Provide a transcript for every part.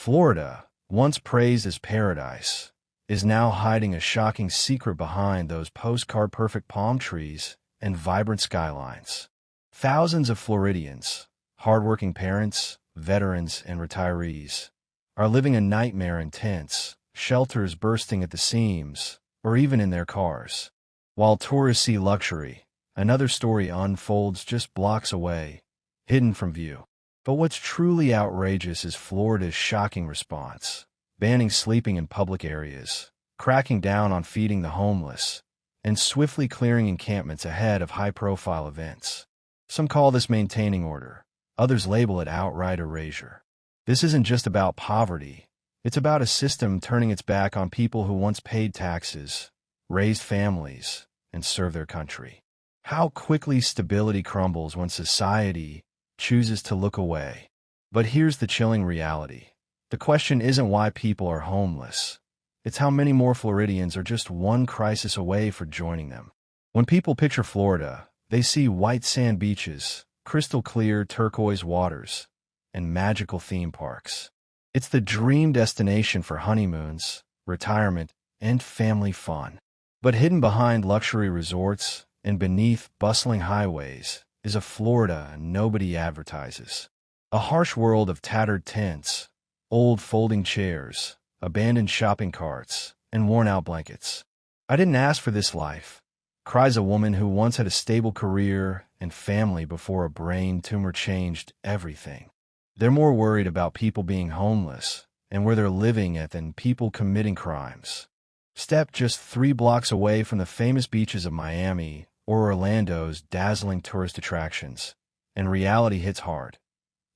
Florida, once praised as paradise, is now hiding a shocking secret behind those postcard-perfect palm trees and vibrant skylines. Thousands of Floridians, hardworking parents, veterans, and retirees, are living a nightmare in tents, shelters bursting at the seams, or even in their cars. While tourists see luxury, another story unfolds just blocks away, hidden from view. But what's truly outrageous is Florida's shocking response, banning sleeping in public areas, cracking down on feeding the homeless, and swiftly clearing encampments ahead of high-profile events. Some call this maintaining order, others label it outright erasure. This isn't just about poverty, it's about a system turning its back on people who once paid taxes, raised families, and served their country. How quickly stability crumbles when society chooses to look away. But here's the chilling reality. The question isn't why people are homeless. It's how many more Floridians are just one crisis away from joining them. When people picture Florida, they see white sand beaches, crystal clear turquoise waters, and magical theme parks. It's the dream destination for honeymoons, retirement, and family fun. But hidden behind luxury resorts and beneath bustling highways is a Florida nobody advertises. A harsh world of tattered tents, old folding chairs, abandoned shopping carts, and worn-out blankets. "I didn't ask for this life," cries a woman who once had a stable career and family before a brain tumor changed everything. They're more worried about people being homeless and where they're living at than people committing crimes. Step just 3 blocks away from the famous beaches of Miami or Orlando's dazzling tourist attractions, and reality hits hard.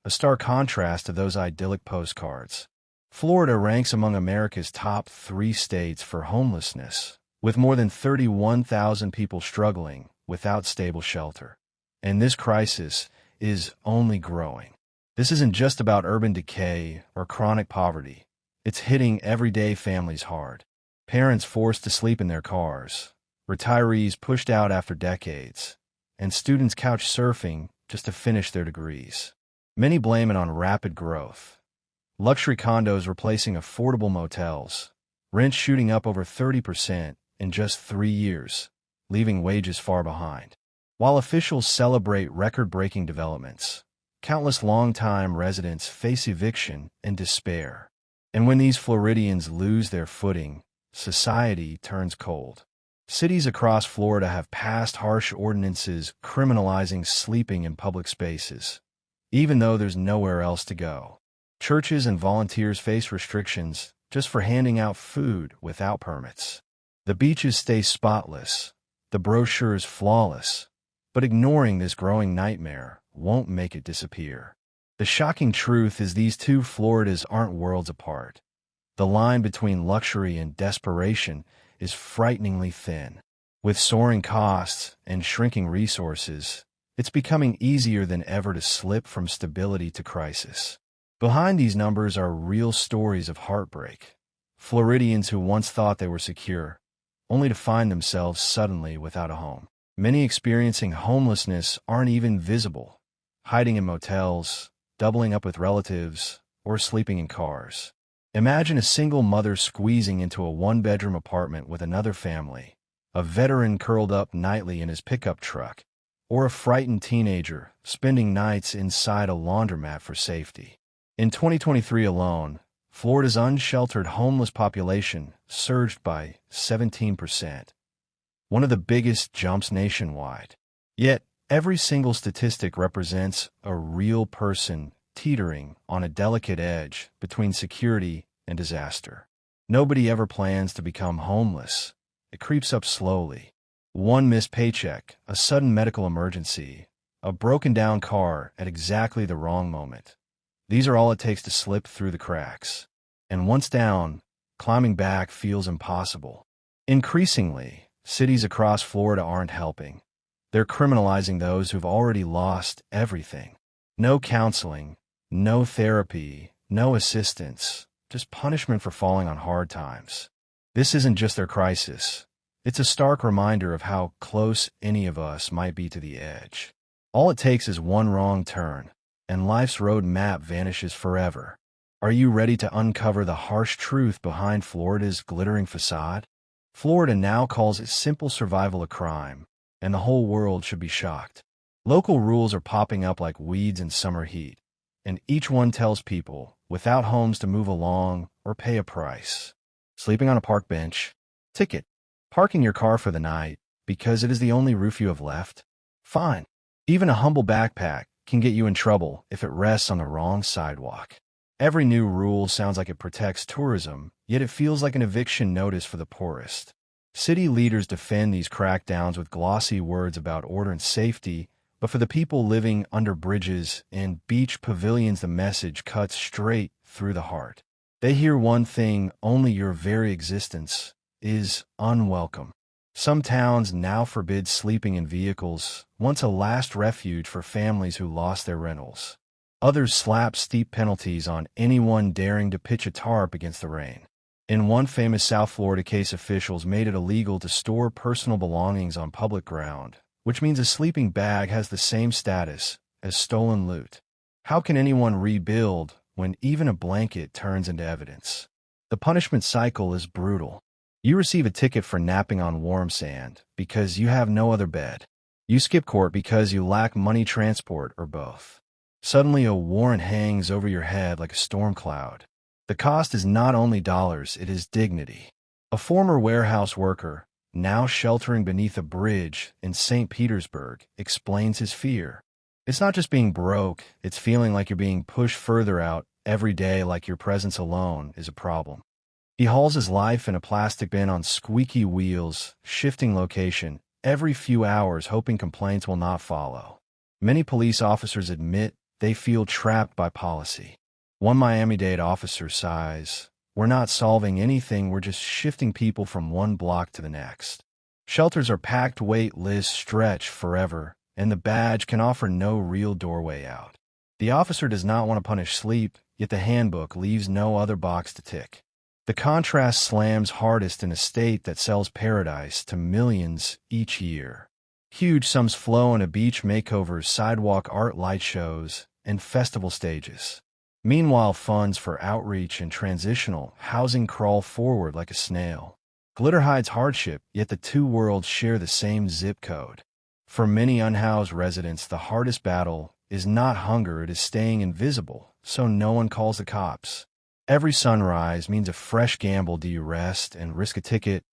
A stark contrast to those idyllic postcards. Florida ranks among America's top 3 states for homelessness, with more than 31,000 people struggling without stable shelter. And this crisis is only growing. This isn't just about urban decay or chronic poverty. It's hitting everyday families hard. Parents forced to sleep in their cars, retirees pushed out after decades, and students couch surfing just to finish their degrees. Many blame it on rapid growth. Luxury condos replacing affordable motels, rents shooting up over 30% in just 3 years, leaving wages far behind. While officials celebrate record-breaking developments, countless longtime residents face eviction and despair. And when these Floridians lose their footing, society turns cold. Cities across Florida have passed harsh ordinances criminalizing sleeping in public spaces, even though there's nowhere else to go. Churches and volunteers face restrictions just for handing out food without permits. The beaches stay spotless, the brochures flawless, but ignoring this growing nightmare won't make it disappear. The shocking truth is these two Floridas aren't worlds apart. The line between luxury and desperation is frighteningly thin. With soaring costs and shrinking resources, it's becoming easier than ever to slip from stability to crisis. Behind these numbers are real stories of heartbreak. Floridians who once thought they were secure, only to find themselves suddenly without a home. Many experiencing homelessness aren't even visible, hiding in motels, doubling up with relatives, or sleeping in cars. Imagine a single mother squeezing into a one-bedroom apartment with another family, a veteran curled up nightly in his pickup truck, or a frightened teenager spending nights inside a laundromat for safety. In 2023 alone, Florida's unsheltered homeless population surged by 17%, one of the biggest jumps nationwide. Yet, every single statistic represents a real person teetering on a delicate edge between security and disaster. Nobody ever plans to become homeless. It creeps up slowly. One missed paycheck, a sudden medical emergency, a broken-down car at exactly the wrong moment. These are all it takes to slip through the cracks. And once down, climbing back feels impossible. Increasingly, cities across Florida aren't helping. They're criminalizing those who've already lost everything. No counseling, no therapy, no assistance, just punishment for falling on hard times. This isn't just their crisis. It's a stark reminder of how close any of us might be to the edge. All it takes is one wrong turn, and life's road map vanishes forever. Are you ready to uncover the harsh truth behind Florida's glittering facade? Florida now calls it simple survival a crime, and the whole world should be shocked. Local rules are popping up like weeds in summer heat, and each one tells people, without homes to move along or pay a price. Sleeping on a park bench? Ticket. Parking your car for the night because it is the only roof you have left? Fine. Even a humble backpack can get you in trouble if it rests on the wrong sidewalk. Every new rule sounds like it protects tourism, yet it feels like an eviction notice for the poorest. City leaders defend these crackdowns with glossy words about order and safety, but for the people living under bridges and beach pavilions, the message cuts straight through the heart. They hear one thing: only your very existence is unwelcome. Some towns now forbid sleeping in vehicles, once a last refuge for families who lost their rentals. Others slap steep penalties on anyone daring to pitch a tarp against the rain. In one famous South Florida case, officials made it illegal to store personal belongings on public ground, which means a sleeping bag has the same status as stolen loot. How can anyone rebuild when even a blanket turns into evidence? The punishment cycle is brutal. You receive a ticket for napping on warm sand because you have no other bed. You skip court because you lack money, transport, or both. Suddenly a warrant hangs over your head like a storm cloud. The cost is not only dollars, it is dignity. A former warehouse worker, now sheltering beneath a bridge in St. Petersburg, explains his fear. It's not just being broke, it's feeling like you're being pushed further out every day, like your presence alone is a problem. He hauls his life in a plastic bin on squeaky wheels, shifting location every few hours, hoping complaints will not follow. Many police officers admit they feel trapped by policy. One Miami-Dade officer sighs, "We're not solving anything, we're just shifting people from one block to the next." Shelters are packed, wait lists stretch forever, and the badge can offer no real doorway out. The officer does not want to punish sleep, yet the handbook leaves no other box to tick. The contrast slams hardest in a state that sells paradise to millions each year. Huge sums flow into beach makeovers, sidewalk art, light shows, and festival stages. Meanwhile, funds for outreach and transitional housing crawl forward like a snail. Glitter hides hardship, yet the two worlds share the same zip code. For many unhoused residents, the hardest battle is not hunger, it is staying invisible, so no one calls the cops. Every sunrise means a fresh gamble. Do you rest and risk a ticket,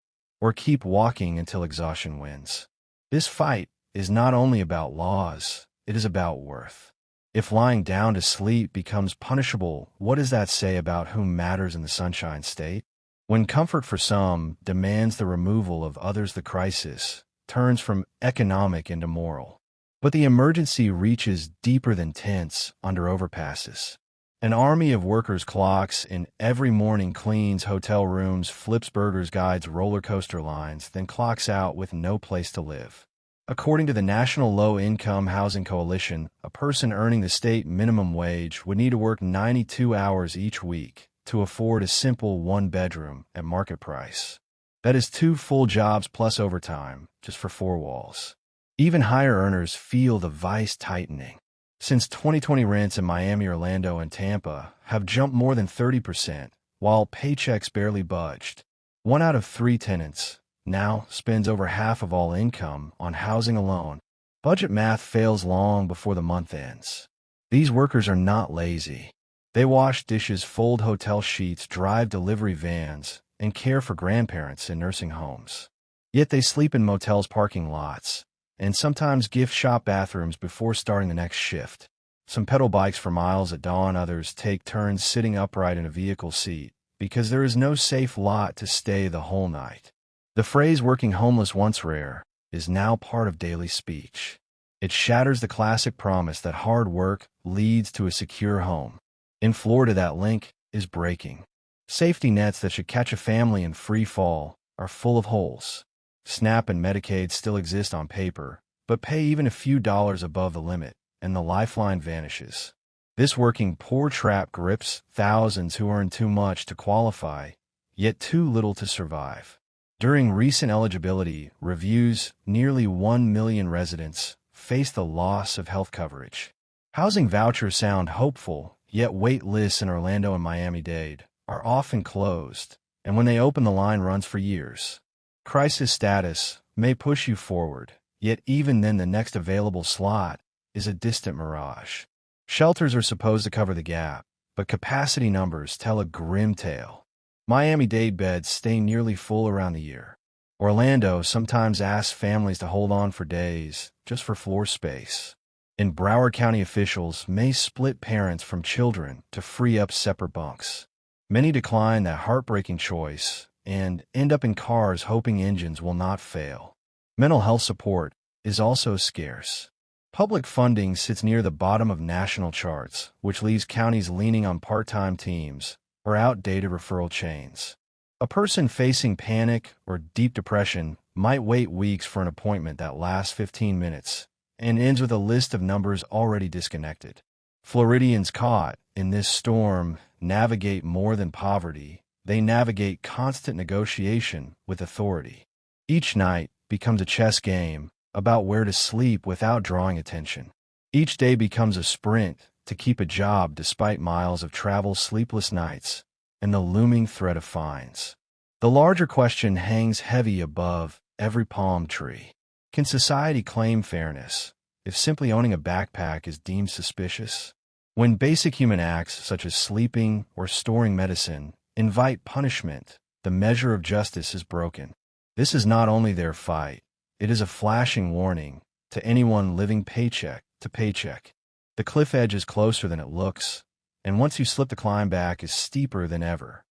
or keep walking until exhaustion wins? This fight is not only about laws, it is about worth. If lying down to sleep becomes punishable, what does that say about who matters in the Sunshine State? When comfort for some demands the removal of others, the crisis turns from economic into moral. But the emergency reaches deeper than tents under overpasses. An army of workers clocks in every morning, cleans hotel rooms, flips burgers, guides roller coaster lines, then clocks out with no place to live. According to the National Low-Income Housing Coalition, a person earning the state minimum wage would need to work 92 hours each week to afford a simple one-bedroom at market price. That is 2 full jobs plus overtime, just for 4 walls. Even higher earners feel the vice tightening. Since 2020, rents in Miami, Orlando, and Tampa have jumped more than 30%, while paychecks barely budged. 1 out of 3 tenants now spends over half of all income on housing alone. Budget math fails long before the month ends. These workers are not lazy. They wash dishes, fold hotel sheets, drive delivery vans, and care for grandparents in nursing homes. Yet they sleep in motels, parking lots, and sometimes gift shop bathrooms before starting the next shift. Some pedal bikes for miles at dawn, others take turns sitting upright in a vehicle seat, because there is no safe lot to stay the whole night. The phrase "working homeless," once rare, is now part of daily speech. It shatters the classic promise that hard work leads to a secure home. In Florida, that link is breaking. Safety nets that should catch a family in free fall are full of holes. SNAP and Medicaid still exist on paper, but pay even a few dollars above the limit, and the lifeline vanishes. This working poor trap grips thousands who earn too much to qualify, yet too little to survive. During recent eligibility reviews, nearly 1 million residents face the loss of health coverage. Housing vouchers sound hopeful, yet wait lists in Orlando and Miami-Dade are often closed, and when they open, the line runs for years. Crisis status may push you forward, yet even then the next available slot is a distant mirage. Shelters are supposed to cover the gap, but capacity numbers tell a grim tale. Miami-Dade beds stay nearly full around the year. Orlando sometimes asks families to hold on for days just for floor space. In Broward County, officials may split parents from children to free up separate bunks. Many decline that heartbreaking choice and end up in cars hoping engines will not fail. Mental health support is also scarce. Public funding sits near the bottom of national charts, which leaves counties leaning on part-time teams or outdated referral chains. A person facing panic or deep depression might wait weeks for an appointment that lasts 15 minutes and ends with a list of numbers already disconnected. Floridians caught in this storm navigate more than poverty. They navigate constant negotiation with authority. Each night becomes a chess game about where to sleep without drawing attention. Each day becomes a sprint to keep a job despite miles of travel, sleepless nights, and the looming threat of fines. The larger question hangs heavy above every palm tree. Can society claim fairness if simply owning a backpack is deemed suspicious? When basic human acts such as sleeping or storing medicine invite punishment, the measure of justice is broken. This is not only their fight, it is a flashing warning to anyone living paycheck to paycheck. The cliff edge is closer than it looks, and once you slip, the climb back is steeper than ever.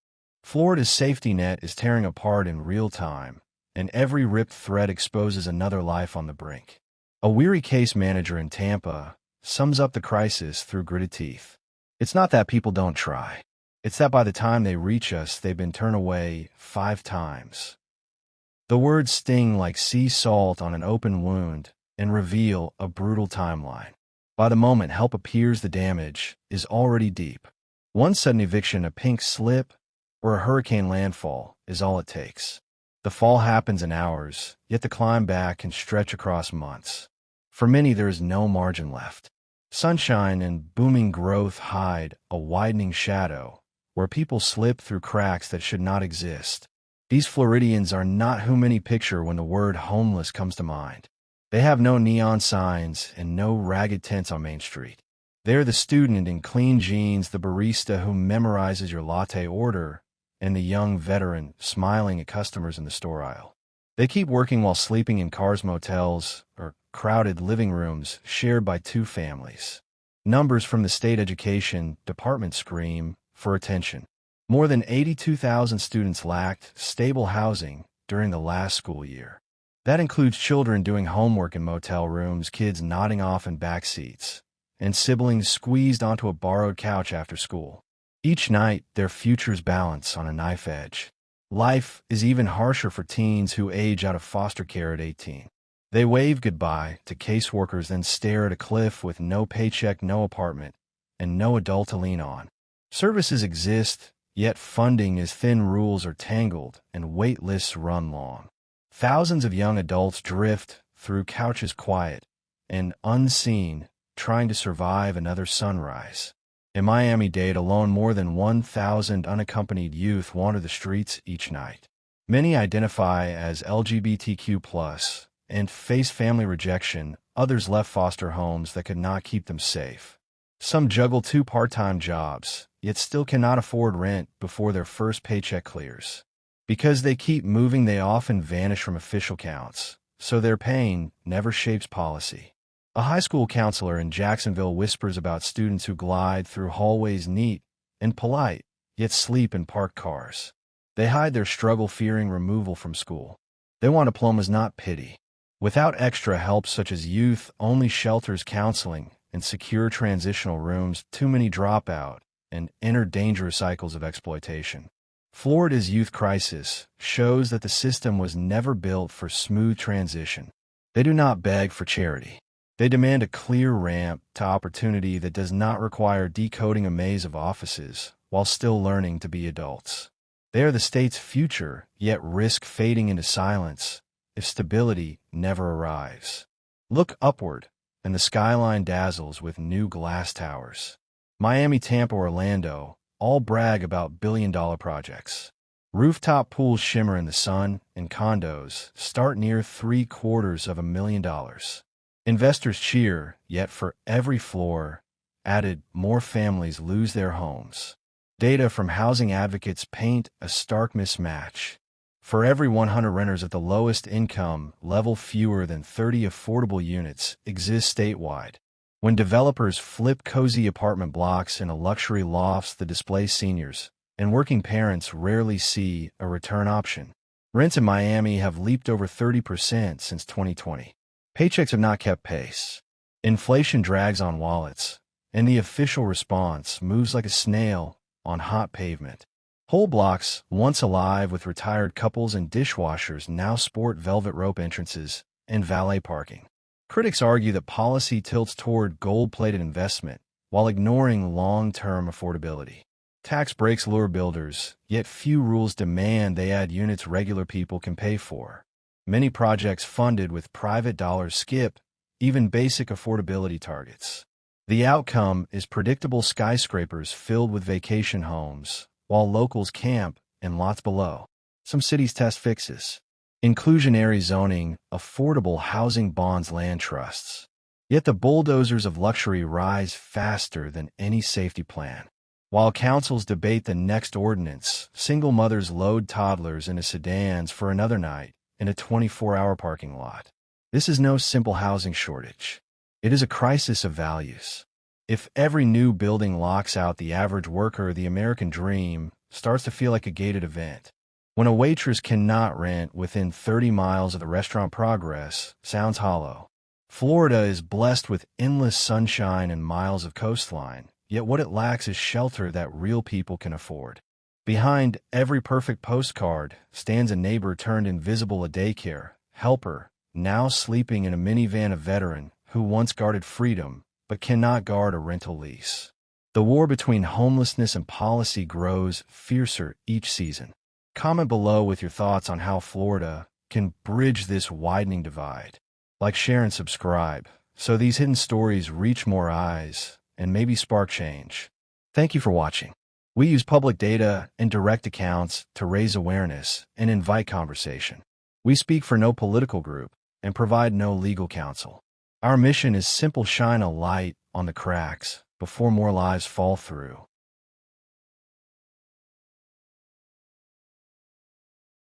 Florida's safety net is tearing apart in real time, and every ripped thread exposes another life on the brink. A weary case manager in Tampa sums up the crisis through gritted teeth. It's not that people don't try. It's that by the time they reach us, they've been turned away 5 times. The words sting like sea salt on an open wound and reveal a brutal timeline. By the moment help appears, the damage is already deep. One sudden eviction, a pink slip, or a hurricane landfall is all it takes. The fall happens in hours, yet the climb back can stretch across months. For many, there is no margin left. Sunshine and booming growth hide a widening shadow, where people slip through cracks that should not exist. These Floridians are not who many picture when the word homeless comes to mind. They have no neon signs and no ragged tents on Main Street. They are the student in clean jeans, the barista who memorizes your latte order, and the young veteran smiling at customers in the store aisle. They keep working while sleeping in cars, motels, or crowded living rooms shared by 2 families. Numbers from the state education department scream for attention. More than 82,000 students lacked stable housing during the last school year. That includes children doing homework in motel rooms, kids nodding off in back seats, and siblings squeezed onto a borrowed couch after school. Each night, their futures balance on a knife edge. Life is even harsher for teens who age out of foster care at 18. They wave goodbye to caseworkers, then stare at a cliff with no paycheck, no apartment, and no adult to lean on. Services exist, yet funding is thin, rules are tangled, and wait lists run long. Thousands of young adults drift through couches quiet and unseen, trying to survive another sunrise. In Miami-Dade alone, more than 1,000 unaccompanied youth wander the streets each night. Many identify as LGBTQ+ and face family rejection. Others left foster homes that could not keep them safe. Some juggle 2 part-time jobs, yet still cannot afford rent before their first paycheck clears. Because they keep moving, they often vanish from official counts, so their pain never shapes policy. A high school counselor in Jacksonville whispers about students who glide through hallways neat and polite, yet sleep in parked cars. They hide their struggle, fearing removal from school. They want diplomas, not pity. Without extra help such as youth-only shelters, counseling, and secure transitional rooms, too many drop out and enter dangerous cycles of exploitation. Florida's youth crisis shows that the system was never built for smooth transition. They do not beg for charity. They demand a clear ramp to opportunity that does not require decoding a maze of offices while still learning to be adults. They are the state's future, yet risk fading into silence if stability never arrives. Look upward, and the skyline dazzles with new glass towers. Miami, Tampa, Orlando all brag about billion-dollar projects. Rooftop pools shimmer in the sun, and condos start near $750,000. Investors cheer, yet for every floor added, more families lose their homes. Data from housing advocates paint a stark mismatch. For every 100 renters at the lowest income level, fewer than 30 affordable units exist statewide. When developers flip cozy apartment blocks into luxury lofts that displace seniors, and working parents rarely see a return option. Rents in Miami have leaped over 30% since 2020. Paychecks have not kept pace. Inflation drags on wallets, and the official response moves like a snail on hot pavement. Whole blocks, once alive with retired couples and dishwashers, now sport velvet rope entrances and valet parking. Critics argue that policy tilts toward gold-plated investment while ignoring long-term affordability. Tax breaks lure builders, yet few rules demand they add units regular people can pay for. Many projects funded with private dollars skip even basic affordability targets. The outcome is predictable skyscrapers filled with vacation homes, while locals camp in lots below. Some cities test fixes. Inclusionary zoning, affordable housing bonds, land trusts. Yet the bulldozers of luxury rise faster than any safety plan. While councils debate the next ordinance, single mothers load toddlers into sedans for another night in a 24-hour parking lot. This is no simple housing shortage. It is a crisis of values. If every new building locks out the average worker, the American dream starts to feel like a gated event. When a waitress cannot rent within 30 miles of the restaurant, progress sounds hollow. Florida is blessed with endless sunshine and miles of coastline, yet what it lacks is shelter that real people can afford. Behind every perfect postcard stands a neighbor turned invisible, a daycare helper, now sleeping in a minivan, a veteran who once guarded freedom but cannot guard a rental lease. The war between homelessness and policy grows fiercer each season. Comment below with your thoughts on how Florida can bridge this widening divide. Like, share, and subscribe so these hidden stories reach more eyes and maybe spark change. Thank you for watching. We use public data and direct accounts to raise awareness and invite conversation. We speak for no political group and provide no legal counsel. Our mission is simple: shine a light on the cracks before more lives fall through.